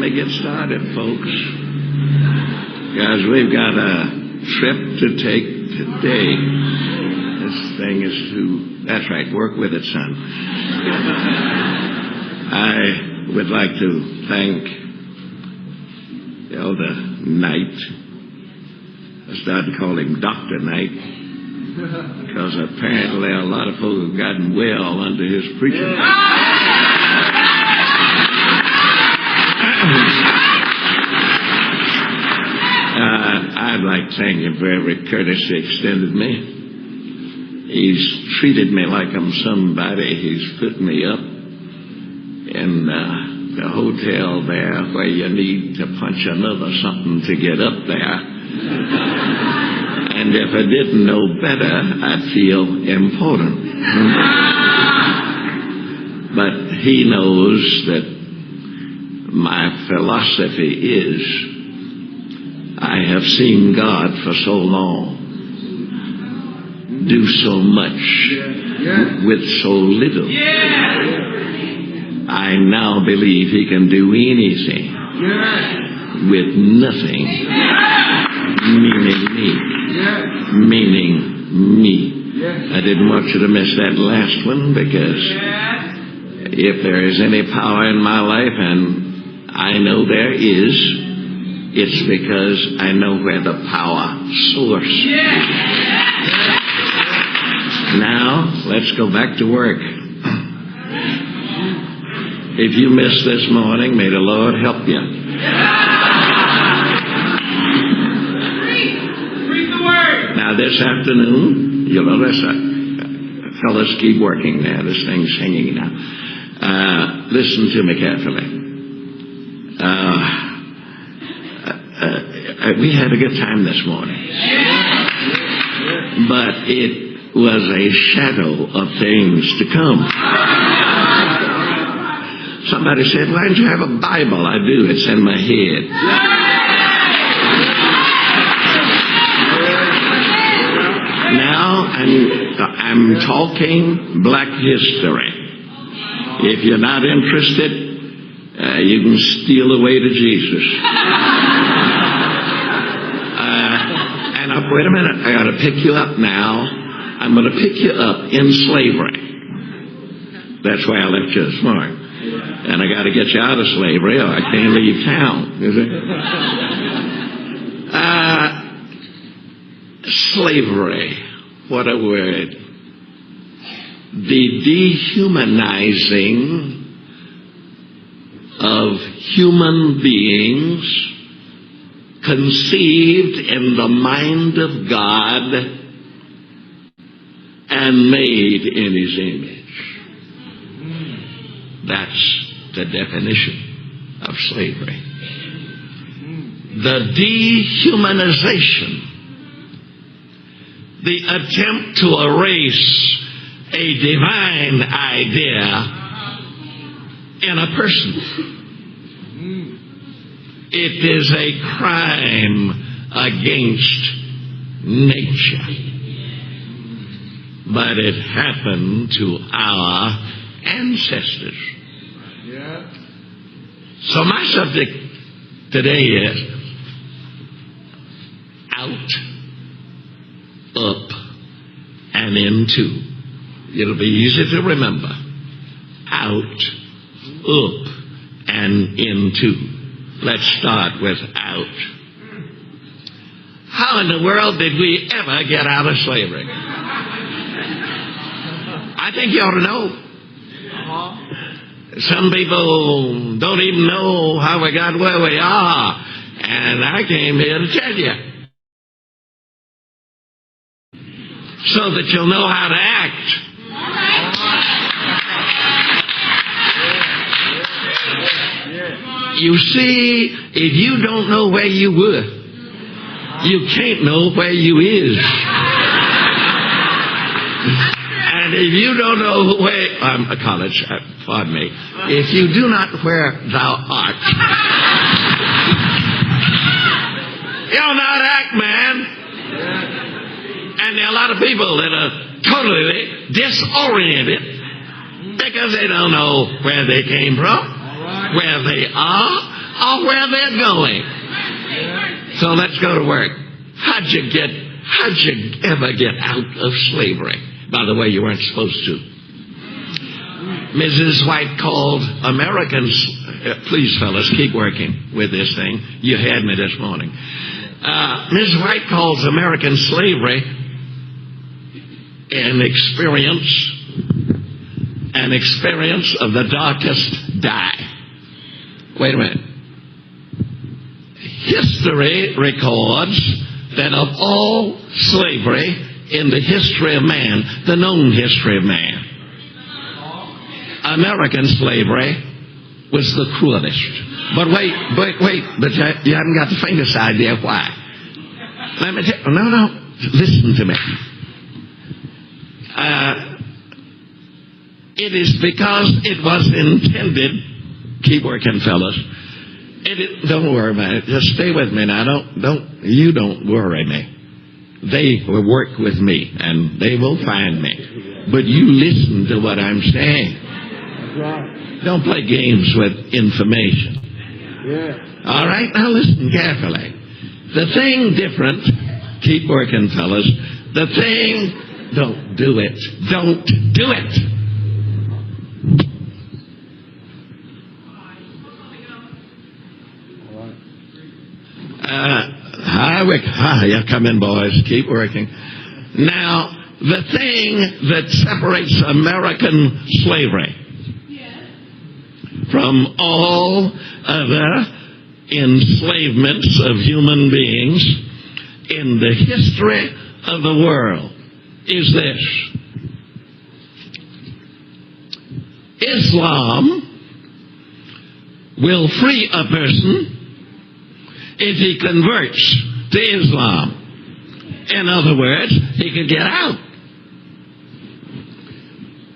me get started, folks, because we've got a trip to take today. This thing is that's right, work with it, son. I would like to thank Elder Knight. I started to call him Dr. Knight, because apparently a lot of folks have gotten well under his preaching. I'd like to thank him for every courtesy extended me. He's treated me like I'm somebody. He's put me up in the hotel there where you need to punch another something to get up there. And if I didn't know better, I'd feel important. But he knows that my philosophy is, I have seen God for so long do so much with so little. I now believe he can do anything with nothing, meaning me. I didn't want you to miss that last one, because if there is any power in my life, and I know there is, it's because I know where the power source is. Now, let's go back to work. If you missed this morning, may the Lord help you. Read the Word. Now, this afternoon, you'll notice fellas keep working now. This thing's hanging now. Listen to me carefully. We had a good time this morning. But it was a shadow of things to come. Somebody said, why don't you have a Bible? I do. It's in my head. Now I'm talking black history. If you're not interested, you can steal away to Jesus. And wait a minute, I got to pick you up now. I'm going to pick you up in slavery. That's why I left you this morning. And I got to get you out of slavery, or I can't leave town. You see? Slavery. What a word. The dehumanizing of human beings conceived in the mind of God and made in his image. That's the definition of slavery. The dehumanization, the attempt to erase a divine idea in a person. It is a crime against nature. But it happened to our ancestors. So my subject today is out, up, and into. It'll be easy to remember. Out, up, and into. Let's start with out. How in the world did we ever get out of slavery? I think you ought to know. Some people don't even know how we got where we are. And I came here to tell you, so that you'll know how to act. You see, if you don't know where you were, you can't know where you is. And if you don't know where, college, pardon me, if you do not where thou art, you'll not act, man. And there are a lot of people that are totally disoriented because they don't know where they came from, where they are, or where they're going. So let's go to work. How'd you ever get out of slavery? By the way, you weren't supposed to. Mrs. White called Americans, please fellas, keep working with this thing. You had me this morning. Mrs. White calls American slavery an experience of the darkest dye. Wait a minute. History records that of all slavery in the history of man, the known history of man, American slavery was the cruelest. But wait, but you haven't got the faintest idea why. Let me tell you, no, listen to me. It is because it was intended, keep working fellas, don't worry about it, just stay with me now, don't worry me. They will work with me and they will find me. But you listen to what I'm saying. Don't play games with information. All right, now listen carefully. The thing different, keep working fellas, the thing, don't do it. Yeah, come in, boys. Keep working. Now, the thing that separates American slavery from all other enslavements of human beings in the history of the world is this. Islam will free a person if he converts to Islam. In other words, he can get out.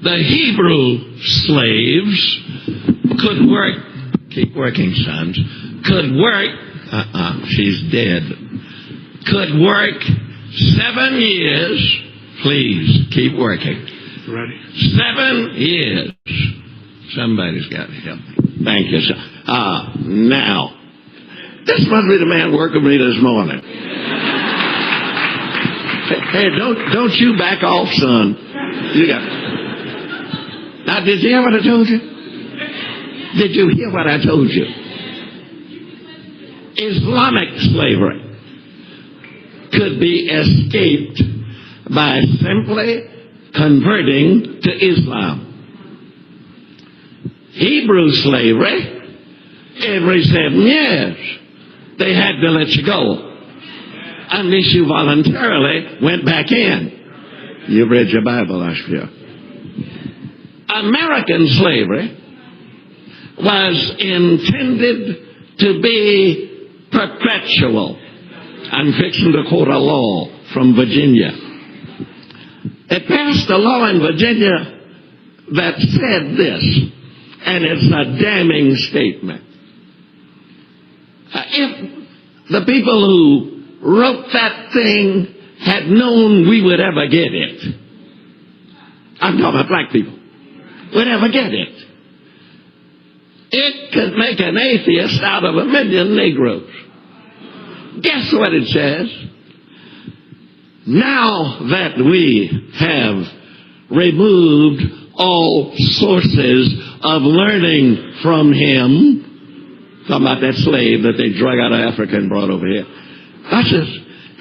The Hebrew slaves could work, keep working, sons, could work, she's dead, could work 7 years, please, keep working. Ready? 7 years. Somebody's got to help me. Thank you, sir. Now, this must be the man working with me this morning. Hey, don't you back off, son. You got. Now, did you hear what I told you? Did you hear what I told you? Islamic slavery could be escaped by simply converting to Islam. Hebrew slavery, every 7 years, they had to let you go unless you voluntarily went back in. You've read your Bible, I fear. American slavery was intended to be perpetual. I'm fixing to quote a law from Virginia. It passed a law in Virginia that said this, and it's a damning statement. If the people who wrote that thing had known we would ever get it, I'm talking about black people, would ever get it, it could make an atheist out of 1 million Negroes. Guess what it says? Now that we have removed all sources of learning from him, talking about that slave that they drug out of Africa and brought over here. Watch this.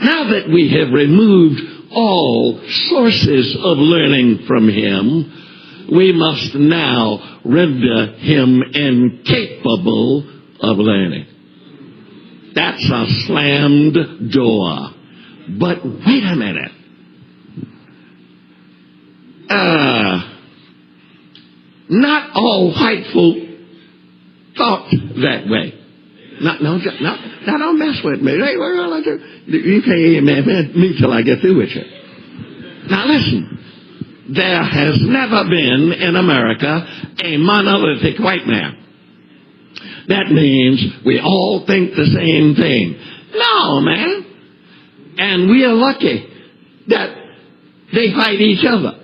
Now that we have removed all sources of learning from him, we must now render him incapable of learning. That's a slammed door. But wait a minute. Not all white folk thought that way. No, don't mess with me. Hey, you can't amen me till I get through with you. Now listen. There has never been in America a monolithic white man. That means we all think the same thing. No, man. And we are lucky that they fight each other.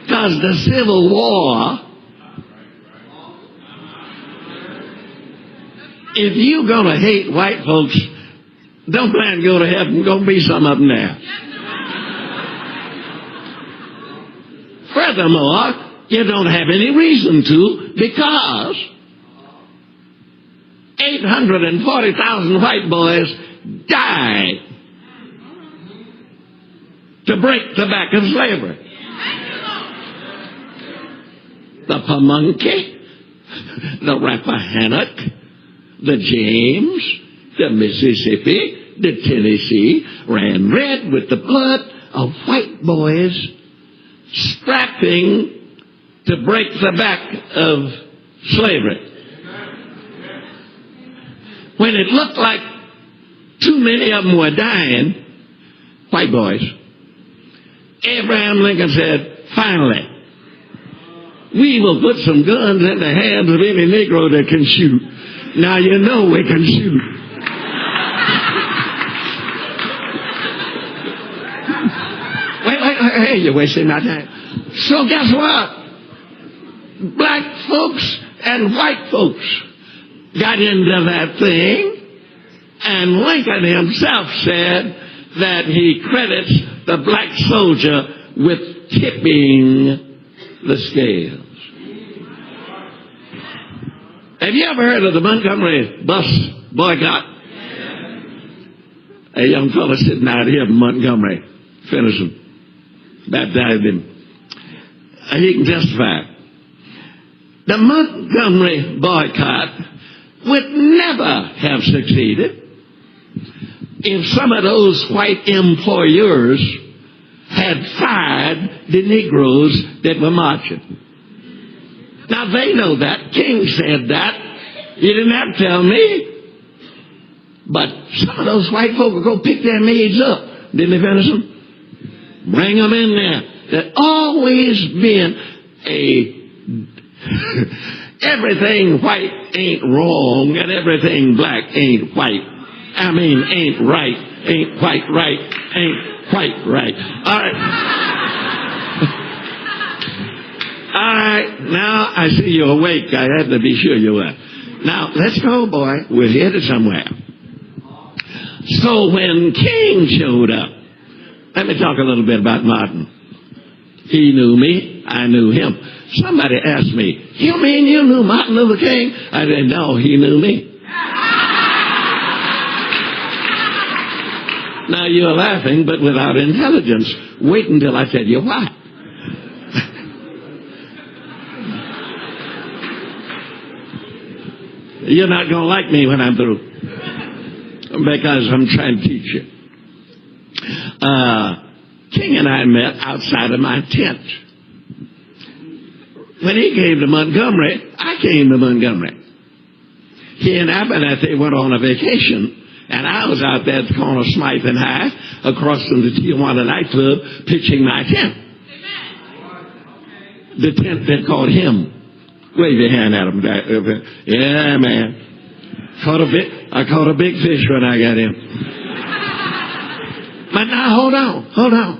Because the Civil War if you're going to hate white folks, don't plan to go to heaven. Going to be some of them there. Furthermore, you don't have any reason to, because 840,000 white boys died to break the back of slavery. The Pamunkey, the Rappahannock, the James, the Mississippi, the Tennessee ran red with the blood of white boys strapping to break the back of slavery. When it looked like too many of them were dying, white boys, Abraham Lincoln said, finally, we will put some guns in the hands of any Negro that can shoot. Now you know we can shoot. Hey, you're wasting my time. So guess what? Black folks and white folks got into that thing, and Lincoln himself said that he credits the black soldier with tipping the scales. Have you ever heard of the Montgomery bus boycott? A young fellow sitting out here in Montgomery, finished him, baptized him. He can testify. The Montgomery boycott would never have succeeded if some of those white employers had fired the Negroes that were marching. Now they know that. King said that. You didn't have to tell me. But some of those white folk would go pick their maids up. Didn't they finish them? Bring them in there. There's always been everything white ain't wrong and everything black ain't white. I mean, ain't right, ain't quite right, ain't quite right. All right. All right, now I see you're awake. I had to be sure you were. Now, let's go, boy. We're headed somewhere. So when King showed up, let me talk a little bit about Martin. He knew me. I knew him. Somebody asked me, you mean you knew Martin Luther King? I said, no, he knew me. Now, you're laughing, but without intelligence. Wait until I tell you why. You're not going to like me when I'm through, because I'm trying to teach you. King and I met outside of my tent. When he came to Montgomery, I came to Montgomery. He and Abernathy went on a vacation, and I was out there at the corner of Smythe and High, across from the Tijuana nightclub, pitching my tent. The tent that caught him. Wave your hand at him. Yeah, man. I caught a big fish when I got him. But now, hold on.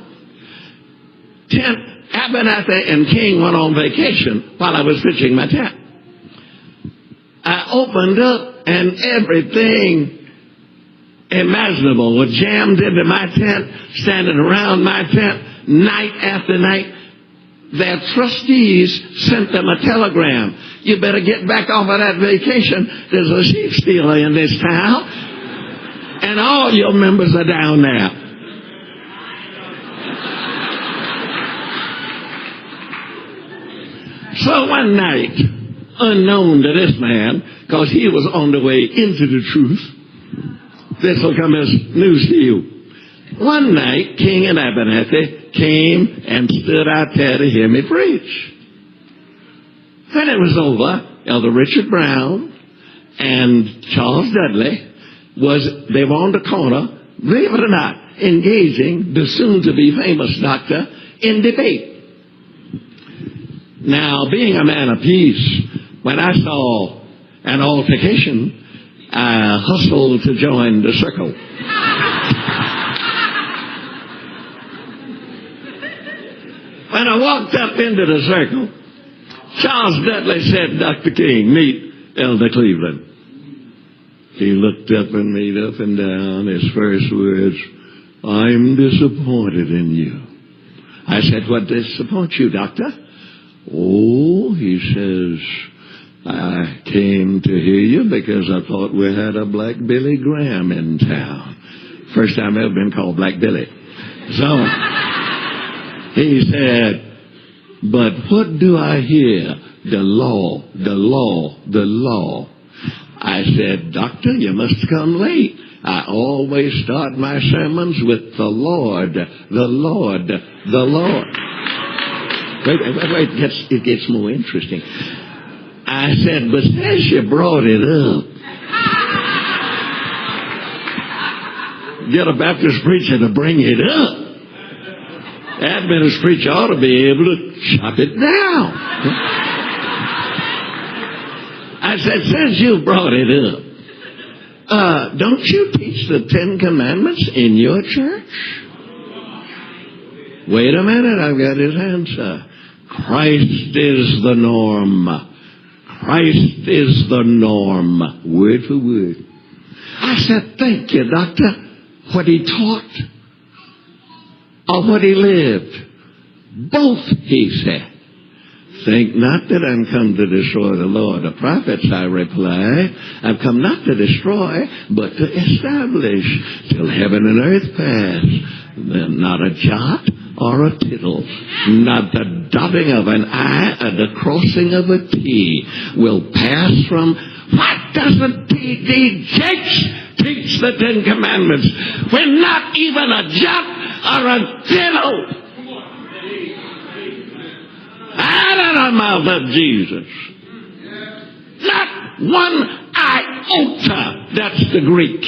Abernathy and King went on vacation while I was pitching my tent. I opened up, and everything imaginable was jammed into my tent, standing around my tent, night after night. Their trustees sent them a telegram. You better get back off of that vacation. There's a sheep stealer in this town, and all your members are down there. So one night, unknown to this man, because he was on the way into the truth, this will come as news to you. One night, King and Abernathy came and stood out there to hear me preach. When it was over, Elder Richard Brown and Charles Dudley they were on the corner, believe it or not, engaging the soon-to-be famous doctor in debate. Now, being a man of peace, when I saw an altercation, I hustled to join the circle. When I walked up into the circle, Charles Dudley said, Dr. King, meet Elder Cleveland. He looked up at me, up and down. His first words, "I'm disappointed in you." I said, "What disappoints you, doctor?" "Oh," he says, "I came to hear you because I thought we had a Black Billy Graham in town." First time I've ever been called Black Billy. So he said, "But what do I hear? The law, the law, the law." I said, "Doctor, you must come late. I always start my sermons with the Lord, the Lord, the Lord." Wait, it gets more interesting. I said, "But since you brought it up, get a Baptist preacher to bring it up. Adventist preacher ought to be able to chop it down." I said, "Since you brought it up, don't you teach the 10 Commandments in your church?" Wait a minute, I've got his answer. Christ is the norm. Christ is the norm, word for word. I said, "Thank you, doctor." What he taught or what he lived? Both, he said. "Think not that I'm come to destroy the law of the prophets," I replied. "I've come not to destroy, but to establish till heaven and earth pass. Not a jot or a tittle, not the dotting of an I or the crossing of a T will pass from." What does the T.D. Jakes teach the 10 Commandments when not even a jot or a tittle out of the mouth of Jesus? Not one iota. That's the Greek.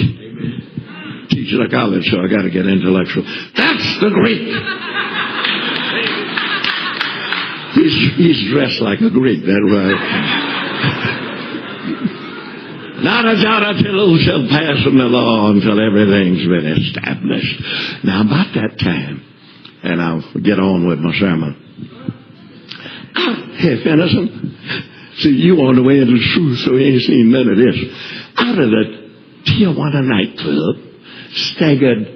Teach at a college, so I got to get intellectual. That's the Greek. He's dressed like a Greek, that's right. Not a jot or tittle shall pass from the law until everything's been established. Now, about that time, and I'll get on with my sermon. Hey, Fennison, see, you on the way into the truth, so you ain't seen none of this. Out of the Tijuana nightclub staggered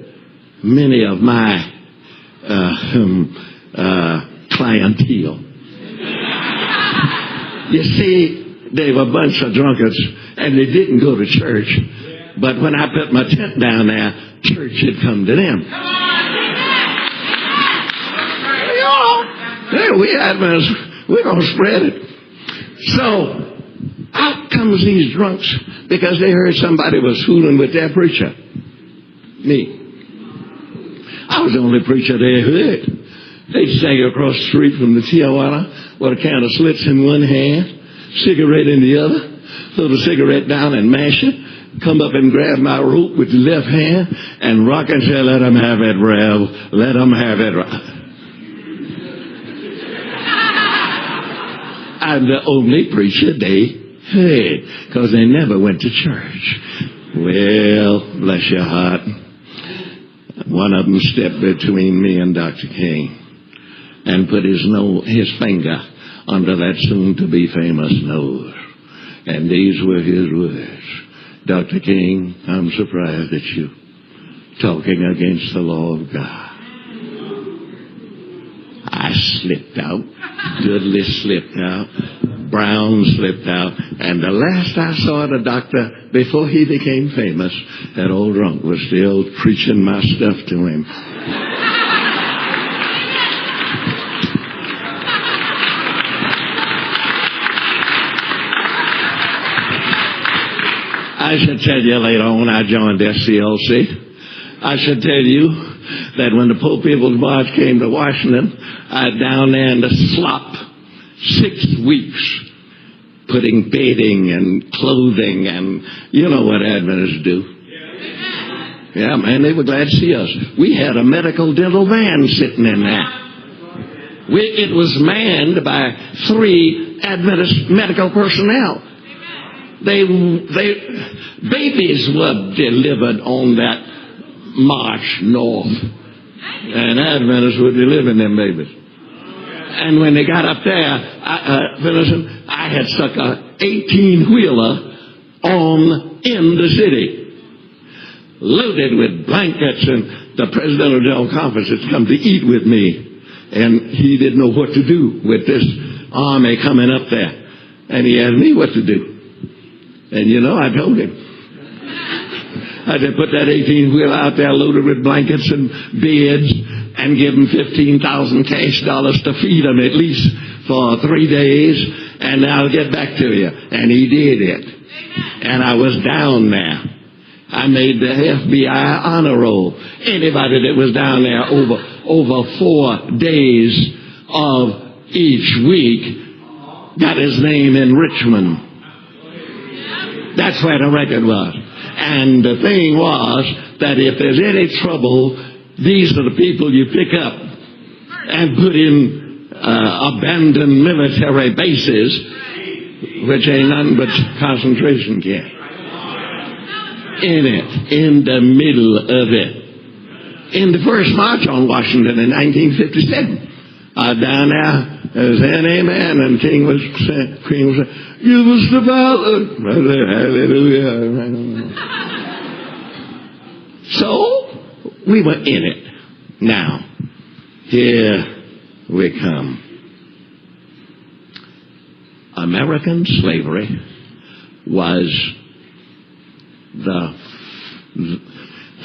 many of my clientele. You see, they were a bunch of drunkards, and they didn't go to church. But when I put my tent down there, church had come to them. Hey, we Adventists, we're going to spread it. So, out comes these drunks because they heard somebody was fooling with their preacher. Me. I was the only preacher they heard. They'd stagger across the street from the Tijuana with a can of slits in one hand, cigarette in the other, throw the cigarette down and mash it, come up and grab my rope with the left hand and rock and say, "Let them have it, Rev. Let them have it." I'm the only preacher they heard because they never went to church. Well, bless your heart. One of them stepped between me and Dr. King and put his finger under that soon-to-be famous nose. And these were his words. "Dr. King, I'm surprised at you talking against the law of God." I slipped out. Dudley slipped out. Brown slipped out. And the last I saw the doctor, before he became famous, that old drunk was still preaching my stuff to him. I should tell you later on I joined SCLC. I should tell you that when the Poor People's March came to Washington, I down there in the slop 6 weeks, putting bedding and clothing and you know what Adventists do. Yeah, man, they were glad to see us. We had a medical dental van sitting in there. It was manned by 3 Adventist medical personnel. Babies were delivered on that march north, and Adventists were delivering them babies. And when they got up there, I had stuck a 18-wheeler on in the city, loaded with blankets, and the president of the General Conference had come to eat with me, and he didn't know what to do with this army coming up there. And he asked me what to do. And I told him. I said, put that 18-wheeler out there loaded with blankets and beds and give them $15,000 cash dollars to feed them at least for 3 days, and I'll get back to you. And he did it. And I was down there. I made the FBI honor roll. Anybody that was down there over 4 days of each week got his name in Richmond. That's where the record was. And the thing was that if there's any trouble, these are the people you pick up and put in abandoned military bases, which ain't nothing but concentration camp. In the middle of it. In the first march on Washington in 1957, down there was an amen, and Queen was saying, give us the ballot. Hallelujah. So, we were in it. Now, here we come. American slavery was the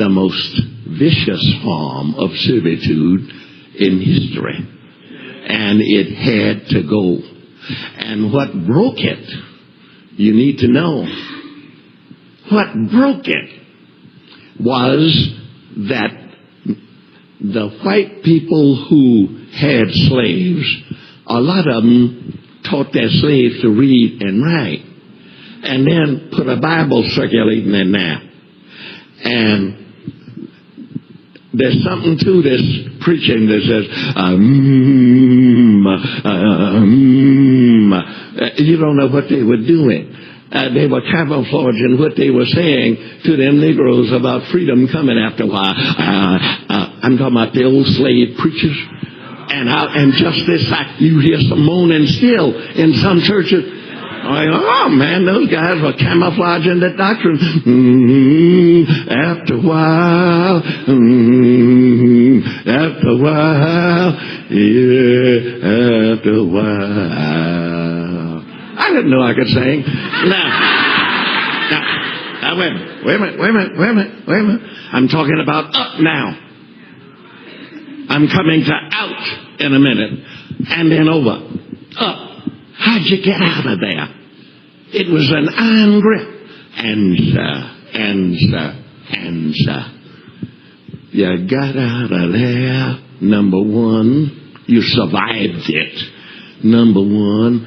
most vicious form of servitude in history. And it had to go. And what broke it, you need to know, what broke it was that the white people who had slaves, a lot of them taught their slaves to read and write, and then put a Bible circulating in there. And there's something to this preaching that says, you don't know what they were doing. They were camouflaging what they were saying to them Negroes about freedom coming after a while. I'm talking about the old slave preachers. And just this fact, you hear some moaning still in some churches. Oh man, those guys were camouflaging the doctrine. After a while, after a while, yeah, after a while. I didn't know I could sing. Now, wait a minute. I'm talking about up now. I'm coming to out in a minute, and then over, up. How'd you get out of there? It was an iron grip. Answer. You got out of there. Number one, you survived it. Number one,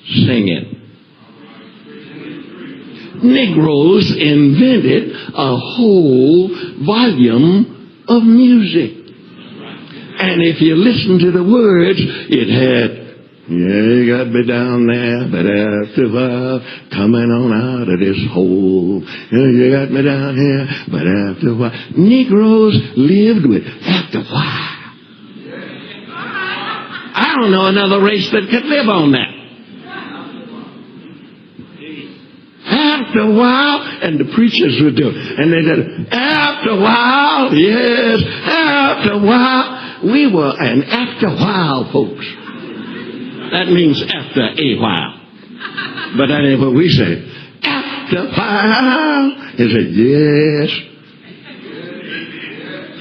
sing it. Negroes invented a whole volume of music. And if you listen to the words, it had, yeah, you got me down there, but after a while, coming on out of this hole. Yeah, you got me down here, but after a while. Negroes lived with after a while. I don't know another race that could live on that. After a while, and the preachers would do it. And they said, after a while, yes, after a while. We were an after a while, folks. That means after a while. But that ain't what we say. After a while. He said, yes.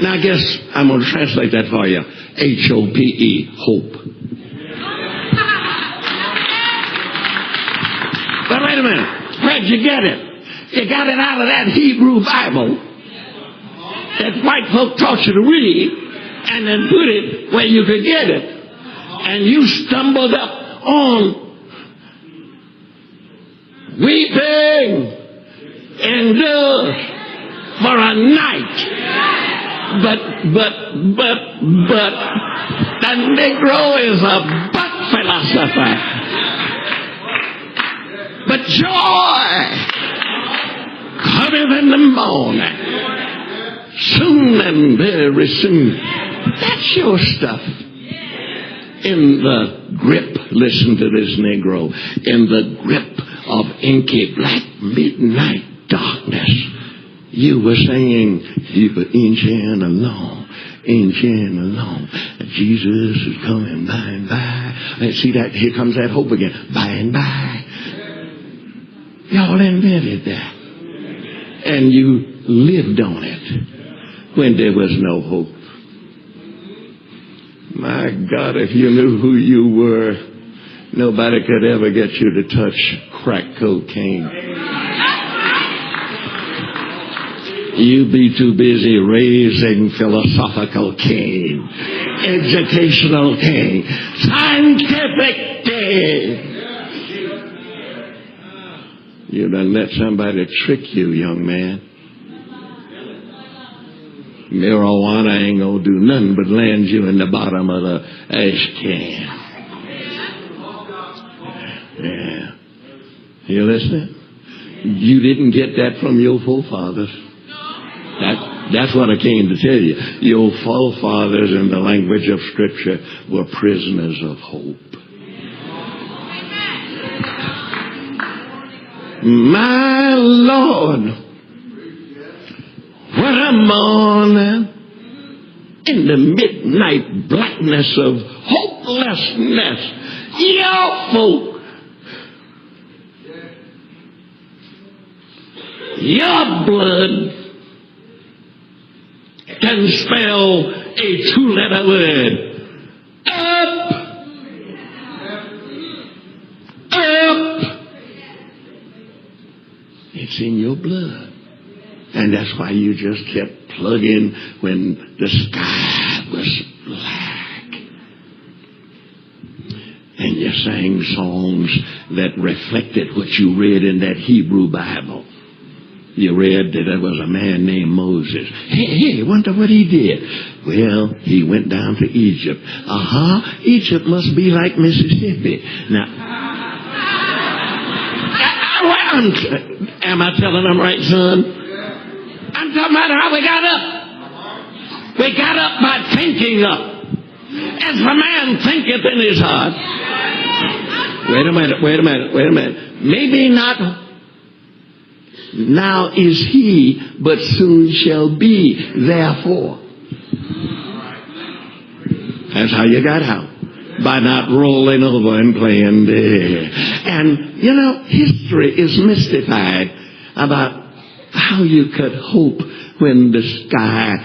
Now I guess I'm going to translate that for you. H-O-P-E, hope. But wait a minute. Where'd you get it? You got it out of that Hebrew Bible that white folk taught you to read, and then put it where you could get it. And you stumbled up on weeping endures for a night. But the Negro is a butt philosopher. But joy cometh in the morning, soon and very soon. That's your stuff. In the grip, listen to this Negro, in the grip of inky black midnight, darkness. You were saying, you were inching along, inching along. Jesus is coming by and by. And see that? Here comes that hope again. By and by. Y'all invented that. And you lived on it when there was no hope. My God, if you knew who you were, nobody could ever get you to touch crack cocaine. You'd be too busy raising philosophical cane, educational cane, scientific cane. You done let somebody trick you, young man. Marijuana ain't gonna do nothing but land you in the bottom of the ash can. Yeah. You listening? You didn't get that from your forefathers. That's what I came to tell you. Your forefathers, in the language of Scripture, were prisoners of hope. My Lord, what a morning in the midnight blackness of hopelessness. Your folk, your blood can spell a two-letter word. Up. Up. It's in your blood. And that's why you just kept plugging when the sky was black. And you sang songs that reflected what you read in that Hebrew Bible. You read that there was a man named Moses. Hey, wonder what he did. Well, he went down to Egypt. Egypt must be like Mississippi. Now, am I telling them right, son? I'm talking about how we got up. We got up by thinking up. As a man thinketh in his heart. Wait a minute. Maybe not now is he, but soon shall be, therefore. That's how you got out. By not rolling over and playing dead. And, history is mystified about how you could hope when the sky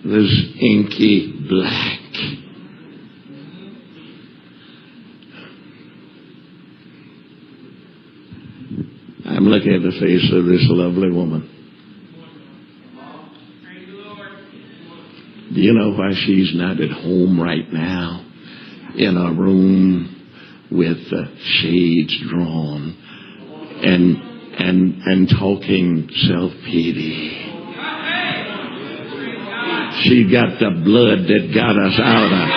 was inky black. I'm looking at the face of this lovely woman. Do you know why she's not at home right now? In a room with shades drawn and talking self-pity. She got the blood that got us out of.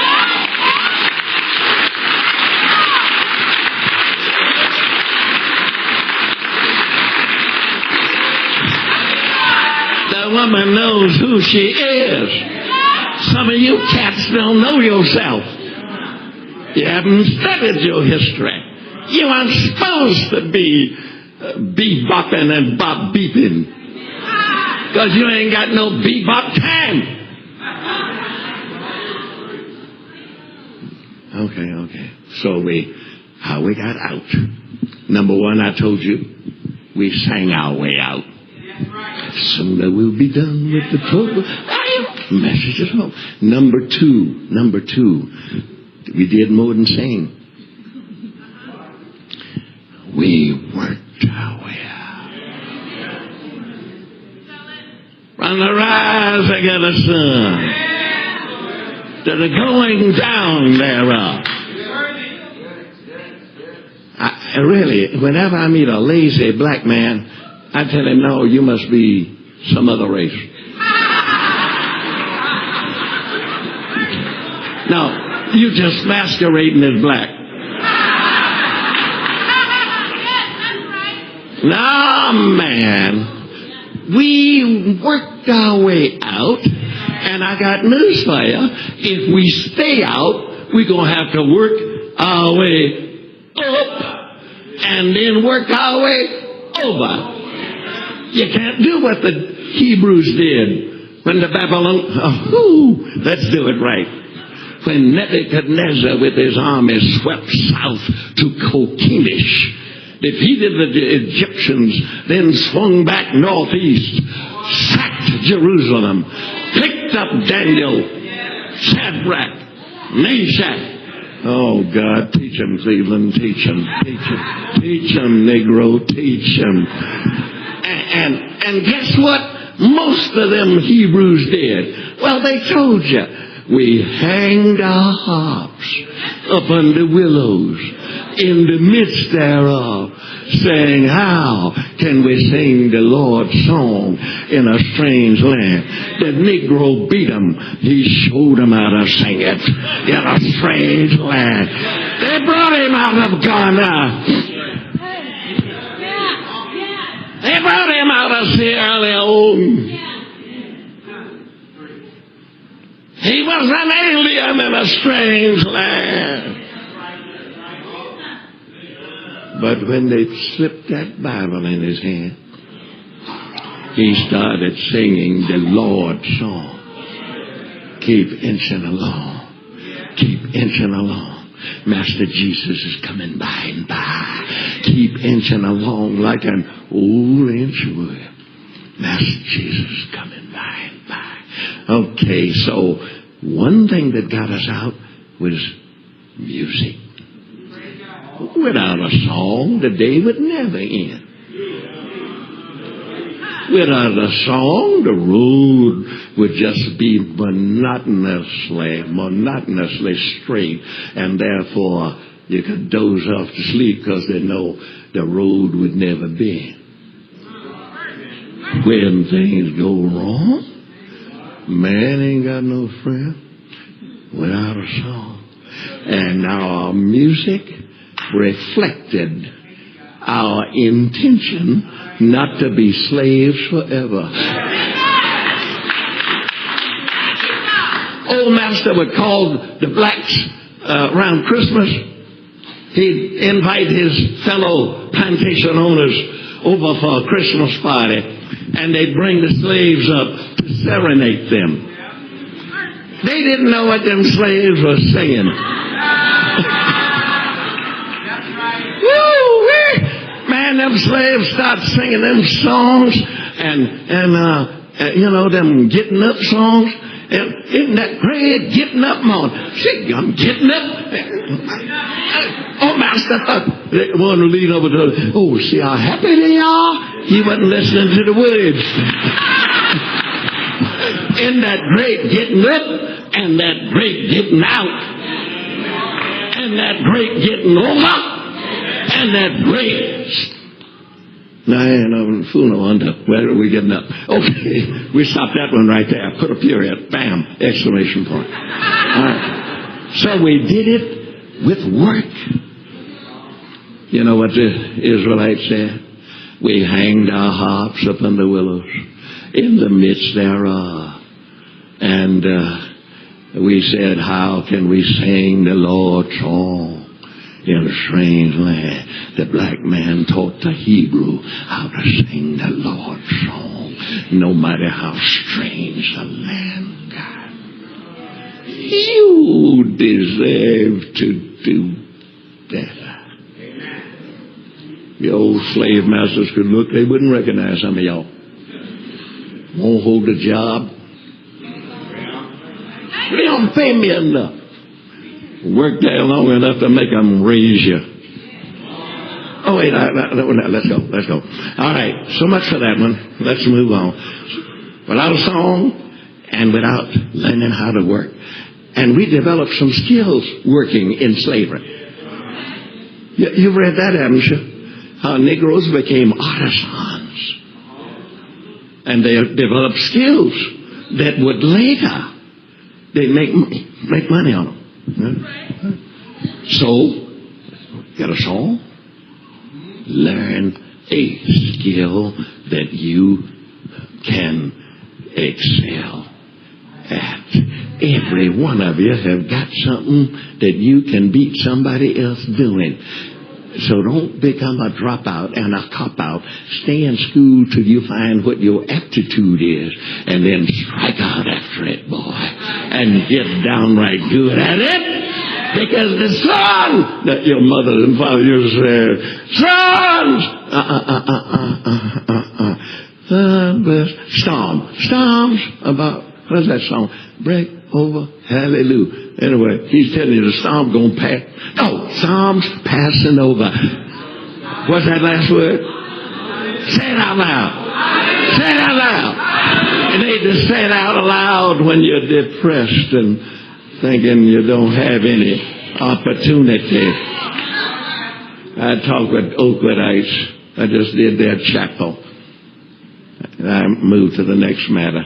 The woman knows who she is. Some of you cats don't know yourself. You haven't studied your history. You aren't supposed to be bebopping and bop beeping. Because you ain't got no bebop time. Okay. So how we got out. Number one, I told you, we sang our way out. Soon we'll be done with the trouble. Messages home. Number two, we did more than sing. We worked our way out. From the rise of the sun to the going down thereof. Really, whenever I meet a lazy black man, I tell him, no, you must be some other race. No, you just masquerading as black. No, man. We worked our way out, and I got news for you. If we stay out, we're going to have to work our way up and then work our way over. You can't do what the Hebrews did when the Babylon... let's do it right. When Nebuchadnezzar with his army swept south to Kokemish, defeated the Egyptians, then swung back northeast, sacked Jerusalem, picked up Daniel, Shadrach, Meshach. Oh, God, teach them, Cleveland, teach them, teach them, Negro, teach them. And guess what most of them Hebrews did? Well, they told you. We hanged our harps up under willows in the midst thereof, saying, how can we sing the Lord's song in a strange land? The Negro beat them. He showed them how to sing it in a strange land. They brought him out of Ghana. They brought him out of Sierra Leone. He was an alien in a strange land. But when they slipped that Bible in his hand, he started singing the Lord's song. Keep inching along. Keep inching along. Master Jesus is coming by and by. Keep inching along like an old inch would. Master Jesus is coming by and by. Okay, so one thing that got us out was music. Without a song, the day would never end. Without a song, the road would just be monotonously straight, and therefore you could doze off to sleep because they know the road would never bend. When things go wrong, man ain't got no friend without a song. And our music reflected our intention not to be slaves forever. Old Master would call the blacks around Christmas. He'd invite his fellow plantation owners over for a Christmas party, and they'd bring the slaves up to serenade them. They didn't know what them slaves were singing. Man, them slaves start singing them songs and them getting up songs. And isn't that great? Getting up morning. See, I'm getting up. Oh, Master, one to lean over to, see how happy they are? He wasn't listening to the words. In that great getting up and that great getting out and that great getting over and that great... Now, I ain't no fool no wonder. Where are we getting up? Okay, we stopped that one right there. Put a period. Bam! Exclamation point. All right. So we did it with work. You know what the Israelites said? We hanged our harps up on the willows in the midst thereof. And we said, how can we sing the Lord's song in a strange land? The black man taught the Hebrew how to sing the Lord's song, no matter how strange the land got. You deserve to do better. The old slave masters could look, they wouldn't recognize some of y'all. Won't hold a job. They don't pay me enough. Work there long enough to make them raise you. Oh, wait, let's go. All right, so much for that one. Let's move on. Without a song and without learning how to work. And we developed some skills working in slavery. You've read that, haven't you? How Negroes became artisans. And they developed skills that would later, they'd make money on them. So, get a song, learn a skill that you can excel at. Every one of you have got something that you can beat somebody else doing. So don't become a dropout and a cop-out. Stay in school till you find what your aptitude is, and then strike out after it, boy, and get downright good at it. Because the song that your mother and father used to say, Storms about, what's that song? Break over, hallelujah. Anyway, he's telling you the storm going to pass. No, storms passing over. What's that last word? Say it out loud. Say it out loud. You need to say it out loud when you're depressed and thinking you don't have any opportunity. I talked with Oakwoodites. I just did their chapel. And I moved to the next matter.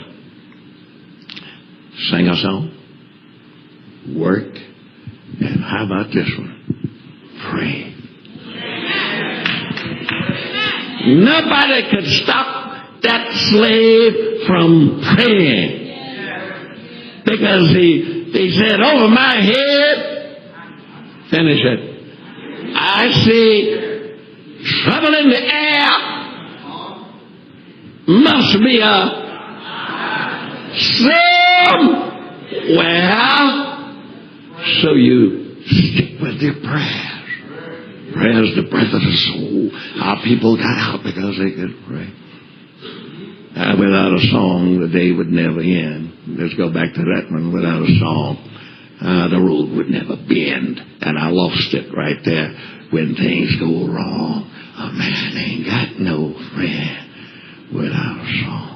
Sing a song. Work. And how about this one? Pray. Nobody could stop that slave from praying. Because he said, over my head, finish it, I see trouble in the air. Must be a somewhere. So you stick with your prayers. Prayer's the breath of the soul. Our people got out because they could pray. Without a song, the day would never end. Let's go back to that one. Without a song, the road would never bend. And I lost it right there. When things go wrong, a man ain't got no friend without a song.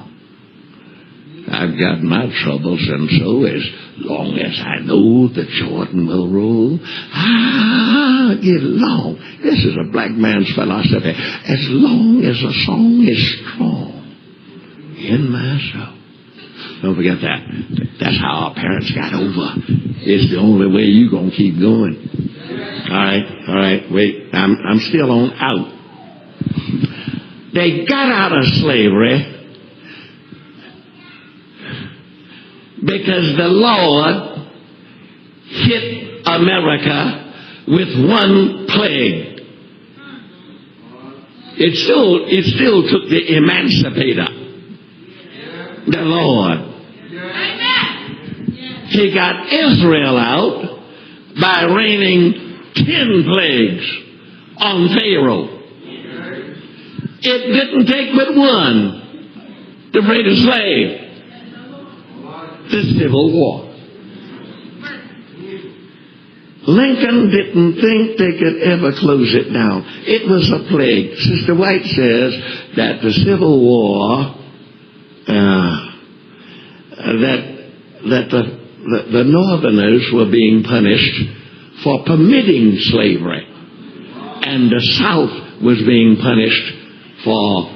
I've got my troubles, and so as long as I know the Jordan will roll, I'll get along. This is a black man's philosophy. As long as a song is strong in my soul. Don't forget that. That's how our parents got over. It's the only way you're going to keep going. All right, wait. I'm still on out. They got out of slavery because the Lord hit America with one plague. It still took the emancipator, the Lord. He got Israel out by raining 10 plagues on Pharaoh. It didn't take but one to free the slave. The Civil War. Lincoln didn't think they could ever close it down. It was a plague. Sister White says that the Civil War, that the Northerners were being punished for permitting slavery, and the South was being punished for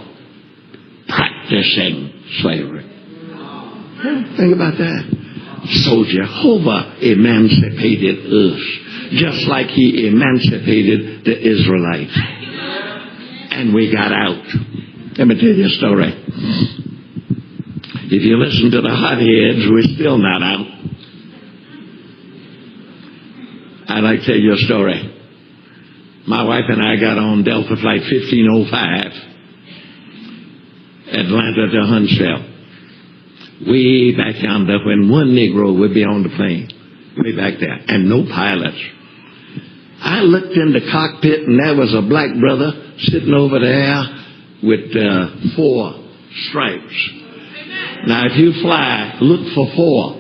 practicing slavery. Think about that. So Jehovah emancipated us, just like he emancipated the Israelites. And we got out. Let me tell you a story. If you listen to the hotheads, we're still not out. I'd like to tell you a story. My wife and I got on Delta Flight 1505, Atlanta to Huntsville. Way back yonder, when one Negro would be on the plane. Way back there. And no pilots. I looked in the cockpit, and there was a black brother sitting over there with 4 stripes. Now, if you fly, look for 4.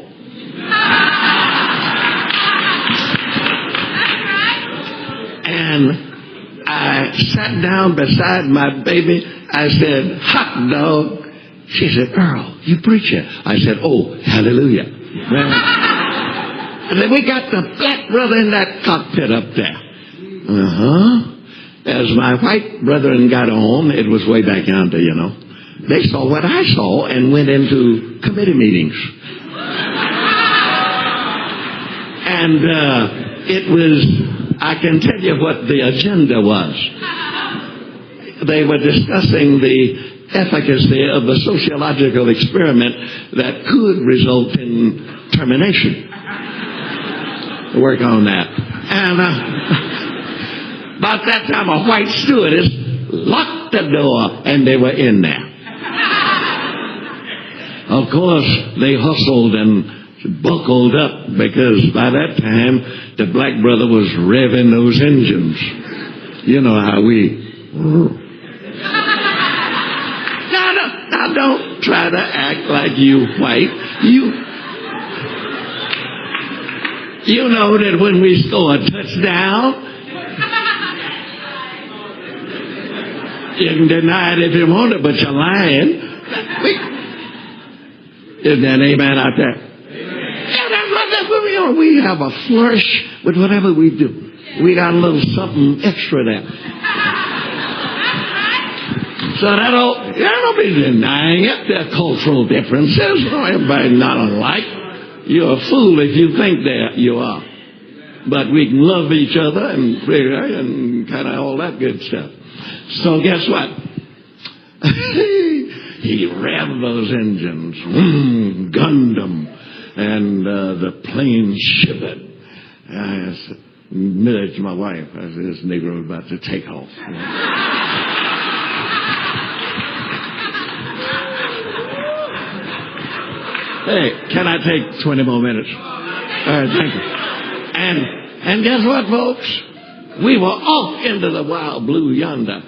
And I sat down beside my baby. I said, hot dog. She said, Earl, you preacher. I said, oh, hallelujah. And then we got the black brother in that cockpit up there. As my white brethren got on, it was way back yonder, you know. They saw what I saw and went into committee meetings. And it was, I can tell you what the agenda was. They were discussing the efficacy of the sociological experiment that could result in termination. Work on that. And About that time, a white stewardess locked the door, and they were in there. Of course, they hustled and buckled up, because by that time, the black brother was revving those engines. You know how we... Now, don't try to act like you white. You know that when we score a touchdown, you can deny it if you want it, but you're lying. Isn't that amen out there? Yeah, that's what we are. We have a flourish with whatever we do. We got a little something extra there. So that don't be denying it. There are cultural differences. Oh, everybody's not alike. You're a fool if you think that you are. But we can love each other and pray and kind of all that good stuff. So guess what? He revved those engines, gunned them, and the plane shivered. I admitted it to my wife. I said, this Negro is about to take off. Hey, can I take 20 more minutes? All right, thank you. And guess what, folks? We were off into the wild blue yonder.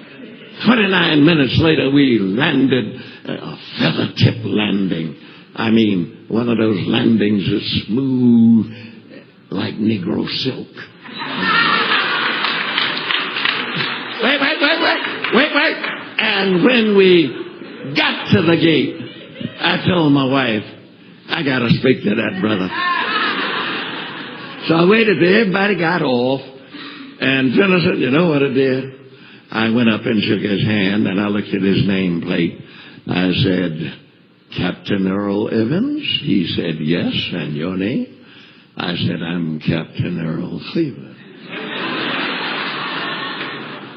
29 minutes later, we landed a feather-tip landing. I mean, one of those landings that's smooth like Negro silk. Wait. And when we got to the gate, I told my wife, I got to speak to that brother. So I waited till everybody got off, and then I said, you know what I did? I went up and shook his hand, and I looked at his nameplate. I said, Captain Earl Evans? He said, yes, and your name? I said, I'm Captain Earl Cleveland.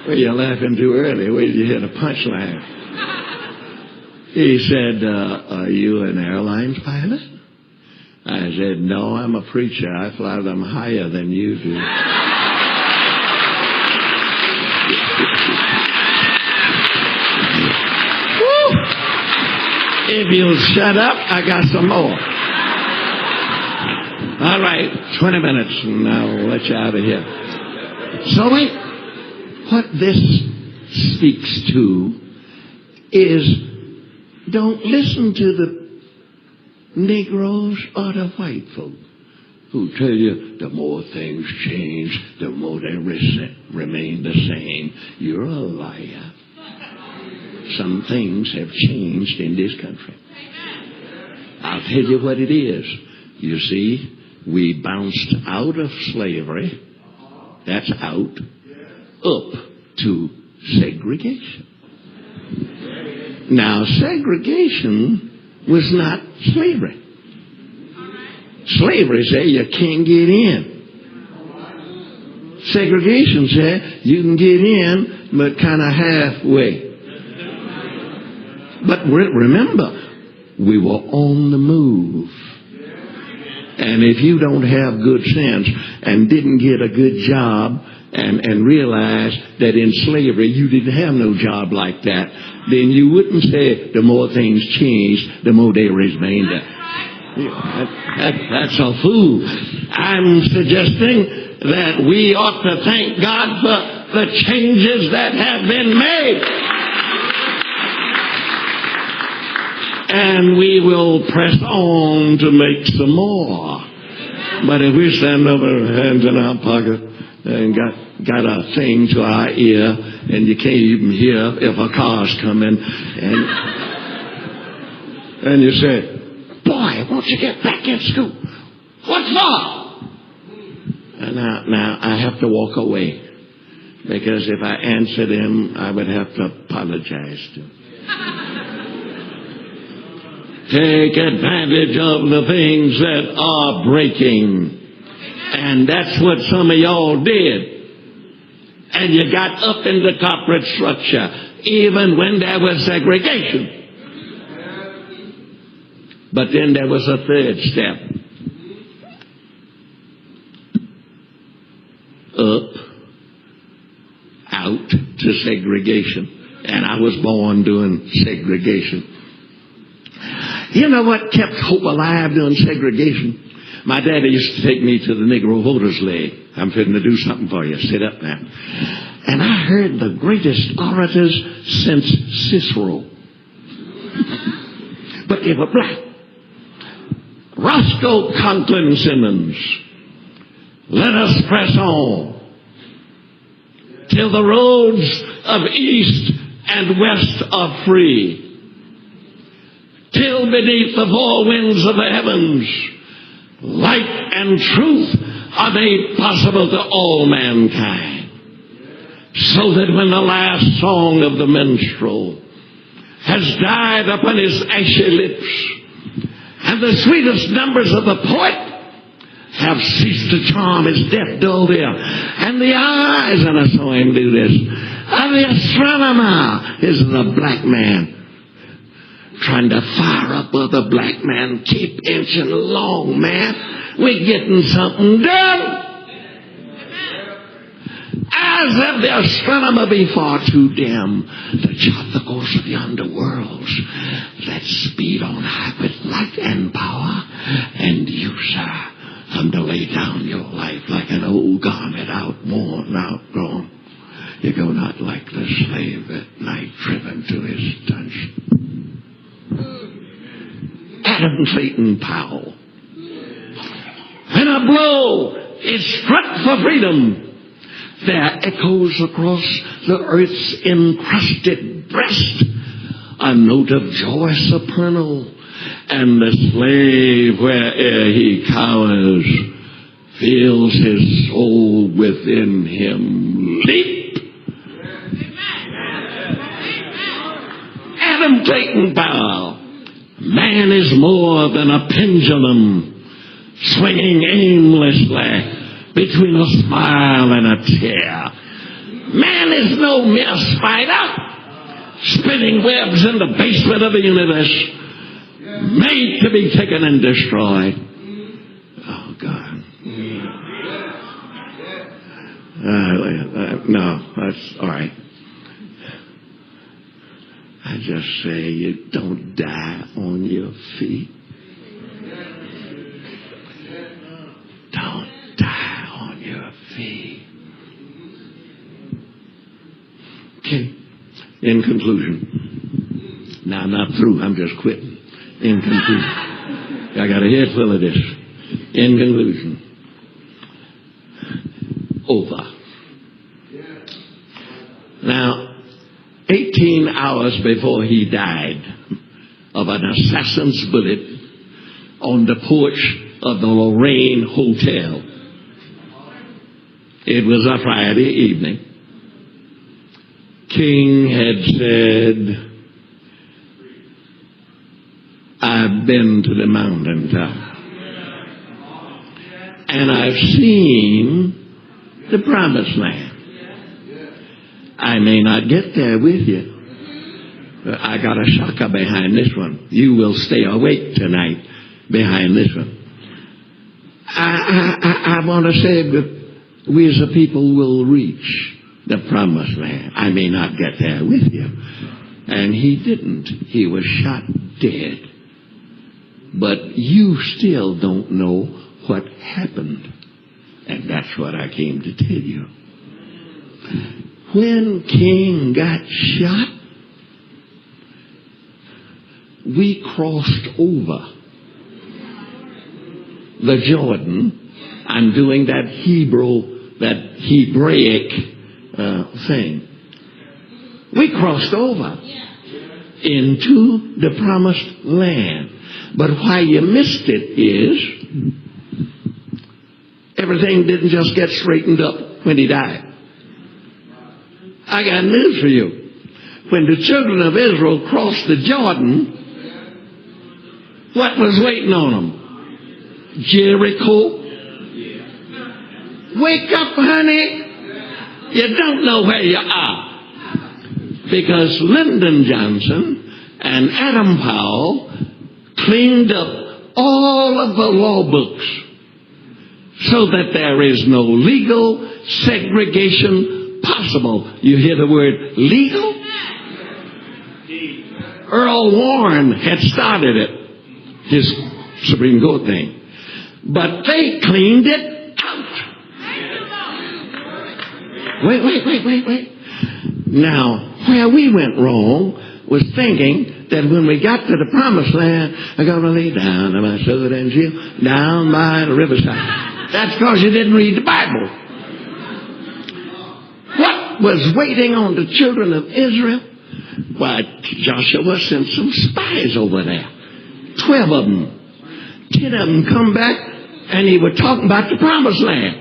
Well, you're laughing too early. Wait till you hear the punchline. He said, are you an airlines pilot? I said, no, I'm a preacher. I fly them higher than you do. If you'll shut up, I got some more. All right, 20 minutes, and I'll let you out of here. So wait, what this speaks to is don't listen to the Negroes or the white folk who tell you the more things change, the more they remain the same. You're a liar. Some things have changed in this country. I'll tell you what it is. You see, we bounced out of slavery. That's out. Up to segregation. Now, segregation was not slavery. Slavery said you can't get in. Segregation said you can get in, but kind of halfway. But remember, we were on the move. And if you don't have good sense and didn't get a good job and realize that in slavery you didn't have no job like that, then you wouldn't say the more things changed, the more they remained. That's a fool. I'm suggesting that we ought to thank God for the changes that have been made. And we will press on to make some more. But if we stand up with our hands in our pocket and got a thing to our ear, and you can't even hear if a car's coming, and you say, boy, won't you get back in school? What for? And now I have to walk away, because if I answered him, I would have to apologize to him. Take advantage of the things that are breaking. And that's what some of y'all did. And you got up in the corporate structure, even when there was segregation. But then there was a third step. Up segregation. And I was born during segregation. You know what kept hope alive during segregation? My daddy used to take me to the Negro Voters League. I'm fitting to do something for you. Sit up now. And I heard the greatest orators since Cicero. But they were black. Roscoe Conklin Simmons. Let us press on till the roads of east and west are free, till beneath the four winds of the heavens light and truth are made possible to all mankind, so that when the last song of the minstrel has died upon his ashy lips, and the sweetest numbers of the poet have ceased to charm his deaf, dull ear, and the eyes, and I saw him do this, of the astronomer is the black man trying to fire up other black men. Keep inching along, man. We're getting something done. As if the astronomer be far too dim to chart the course of the underworlds, let's speed on high with light and power, and you, sir, come to lay down your life like an old garment outworn, outgrown. You go not like the slave at night driven to his dungeon. Adam Clayton Powell. When a blow is struck for freedom, there echoes across the earth's encrusted breast a note of joy supernal, and the slave, where'er he cowers, feels his soul within him leap. Adam Clayton Powell. Man is more than a pendulum swinging aimlessly between a smile and a tear. Man is no mere spider spinning webs in the basement of the universe, made to be taken and destroyed. Oh, God. No, that's all right. I just say you don't die on your feet. Don't die on your feet. Okay. In conclusion. Now, I'm not through. I'm just quitting. In conclusion. I got a head full of this. In conclusion. Over. Now, 18 hours before he died of an assassin's bullet on the porch of the Lorraine Hotel. It was a Friday evening. King had said, I've been to the mountaintop, and I've seen the promised land. I may not get there with you. I got a shocker behind this one. You will stay awake tonight behind this one. I want to say that we as a people will reach the promised land. I may not get there with you. And he didn't. He was shot dead. But you still don't know what happened. And that's what I came to tell you. When King got shot, we crossed over the Jordan. I'm doing that Hebraic thing. We crossed over into the promised land. But why you missed it is everything didn't just get straightened up when he died. I got news for you. When the children of Israel crossed the Jordan, what was waiting on them? Jericho. Wake up, honey. You don't know where you are. Because Lyndon Johnson and Adam Powell cleaned up all of the law books so that there is no legal segregation impossible. You hear the word legal? Earl Warren had started it, his Supreme Court thing. But they cleaned it out. Wait. Now, where we went wrong was thinking that when we got to the promised land, I'm going to lay down on my sword and shield down by the riverside. That's because you didn't read the Bible. What was waiting on the children of Israel? Why, Joshua sent some spies over there. 12 of them. 10 of them come back, and he was talking about the promised land.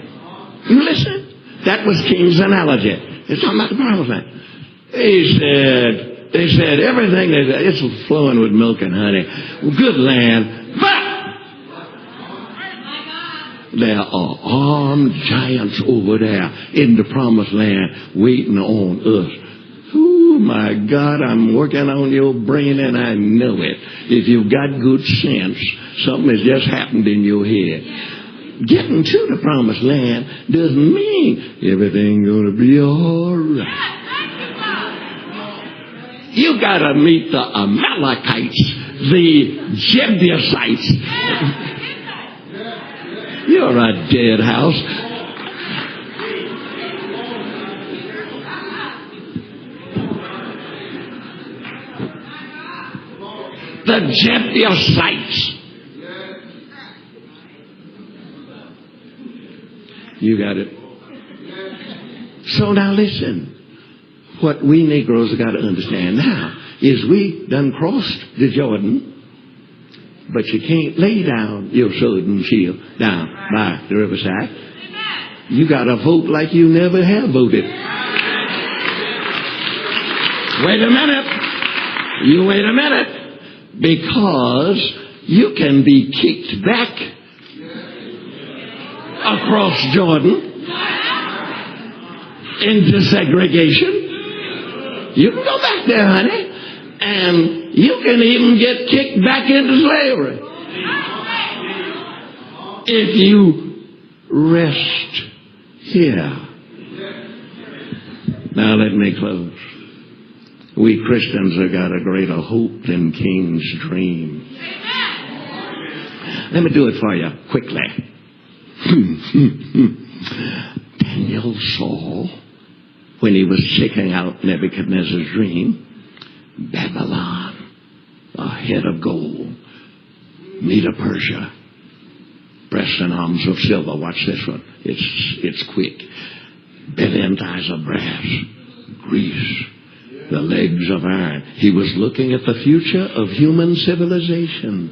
You listen? That was King's analogy. He's talking about the promised land. They said everything, it's flowing with milk and honey. Good land. But there are armed giants over there in the promised land waiting on us. Oh, my God, I'm working on your brain, and I know it. If you've got good sense, something has just happened in your head. Getting to the promised land doesn't mean everything's going to be all right. You got to meet the Amalekites, the Jebusites. You're a dead house. The Jebusites. You got it. So now listen. What we Negroes have got to understand now is we done crossed the Jordan, but you can't lay down your sword and shield down by the riverside. You got to vote like you never have voted. Wait a minute. You wait a minute. Because you can be kicked back across Jordan into segregation. You can go back there, honey, and you can even get kicked back into slavery if you rest here. Now let me close. We Christians have got a greater hope than King's dream. Let me do it for you quickly. Daniel saw, when he was checking out Nebuchadnezzar's dream, Babylon, a head of gold, Medo-Persia, breasts and arms of silver. Watch this one. It's quick. Belly and thighs of brass, Greece, the legs of iron. He was looking at the future of human civilization.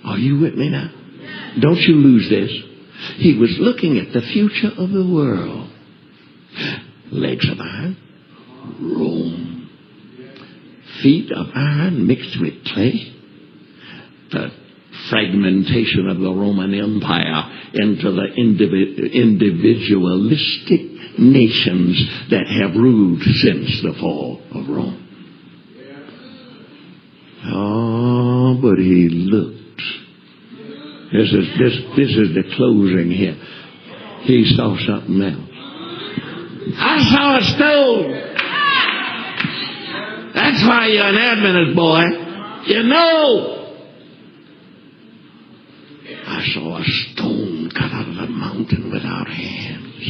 Are you with me now? Don't you lose this. He was looking at the future of the world. Legs of iron, Rome. Feet of iron mixed with clay. The fragmentation of the Roman Empire into the individualistic nations that have ruled since the fall of Rome. Oh, but he looked. This is the closing here. He saw something else. I saw a stone. That's why you're an Adventist boy. You know. I saw a stone cut out of the mountain without hands.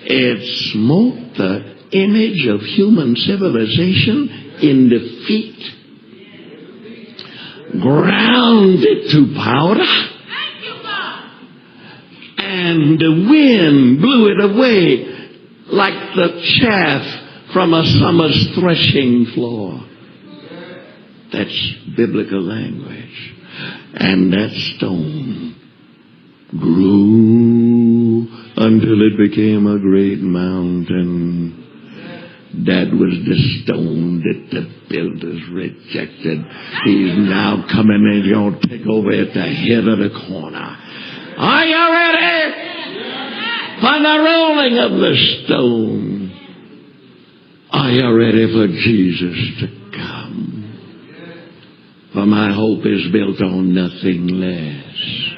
It smote the image of human civilization in the feet. Ground it to powder, and the wind blew it away like the chaff from a summer's threshing floor. That's biblical language. And that stone grew until it became a great mountain. That was the stone that the builders rejected. He's now coming and he's going to take over at the head of the corner. Are you ready for the rolling of the stone? Are you ready for Jesus to come? For my hope is built on nothing less